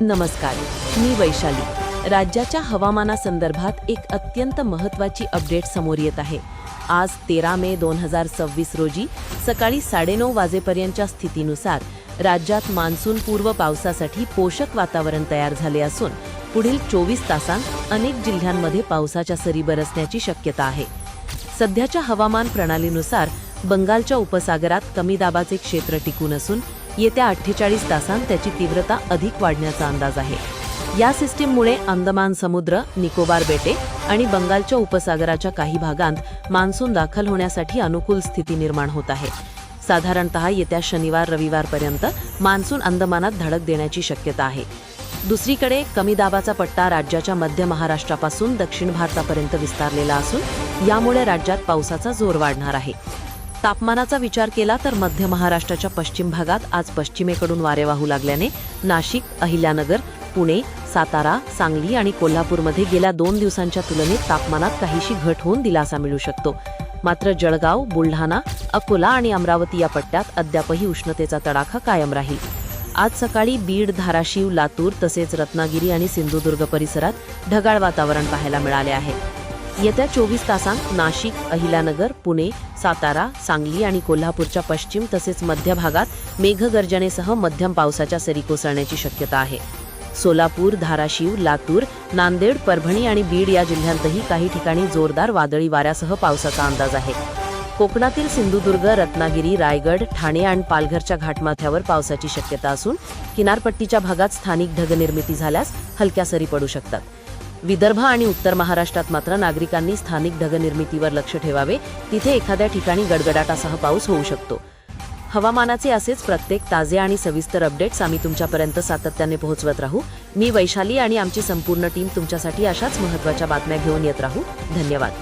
नमस्कार, मी वैशाली। राज्याच्या हवामानासंदर्भात एक अत्यंत महत्त्वाची अपडेट समोर येत आहे। आज 13 मे 2026 रोजी सकाळी 9:30 वाजेपर्यंतच्या स्थितीनुसार राज्यात मान्सून पूर्व पावसासाठी पोषक वातावरण तयार झाले असून पुढील 24 तासांत अनेक जिल्ह्यांमध्ये पावसाच्या सरी बरसण्याची शक्यता आहे। सध्याच्या हवामान प्रणालीनुसार बंगालच्या उपसागरात कमी दाबाचे क्षेत्र टिकून असून येत्या 48 तासांत त्याची तीव्रता अधिक वाढण्याचा अंदाज आहे। या सिस्टीममुळे अंदमान समुद्र, निकोबार बेटे आणि बंगालच्या उपसागराच्या काही भागांत मान्सून दाखल होण्यासाठी अनुकूल स्थिती निर्माण होत आहे। साधारणतः येत्या शनिवार रविवारपर्यंत मान्सून अंदमानात धडक देण्याची शक्यता आहे। दुसरीकडे कमी दाबाचा पट्टा राज्याच्या मध्य महाराष्ट्रापासून दक्षिण भारतापर्यंत विस्तारलेला असून यामुळे राज्यात पावसाचा जोर वाढणार आहे। तापमानाचा विचार केला तर मध्य महाराष्ट्राच्या पश्चिम भागात आज पश्चिमेकडून वारे वाहू लागल्याने नाशिक, अहिल्यानगर, पुणे, सातारा, सांगली आणि कोल्हापूरमध्ये गेल्या 2 दिवसांच्या तुलनेत तापमानात काहीशी घट होऊन दिलासा मिळू शकतो। मात्र जळगाव, बुलढाणा, अकोला आणि अमरावती या पट्ट्यात अद्यापही उष्णतेचा तडाखा कायम राहील। आज सकाळी बीड, धाराशिव, लातूर तसेच रत्नागिरी आणि सिंधुदुर्ग परिसरात ढगाळ वातावरण पाहायला मिळाले आहे। येत्या 24 तासांत नाशिक, अहिल्यानगर, पुणे, सातारा, सांगली आणि कोल्हापूरच्या पश्चिम तसेच मध्य भागात मेघगर्जनेसह मध्यम पावसाच्या सरी कोसळण्याची शक्यता आहे। सोलापूर, धाराशिव, लातूर, नांदेड, परभणी आणि बीड या जिल्ह्यांतही काही ठिकाणी जोरदार वादळी वाऱ्यासह पावसाचा अंदाज आहे। कोकणातील सिंधुदुर्ग, रत्नागिरी, रायगड, ठाणे आणि पालघरच्या घाटमाथ्यावर पावसाची शक्यता असून किनारपट्टीच्या भागात स्थानिक ढगनिर्मिती झाल्यास हलक्या सरी पडू शकतात। विदर्भ आणि उत्तर महाराष्ट्रात मात्र नागरिकांनी स्थानिक ढगनिर्मितीवर लक्ष ठेवावे, तिथे एखाद्या ठिकाणी गडगडाटासह पाऊस होऊ शकतो। हवामानाचे असेच प्रत्येक ताजे आणि सविस्तर अपडेट्स आम्ही तुमच्यापर्यंत सातत्याने पोहोचवत राहू। मी वैशाली आणि आमची संपूर्ण टीम तुमच्यासाठी अशाच महत्त्वाच्या बातम्या घेऊन येत राहू। धन्यवाद।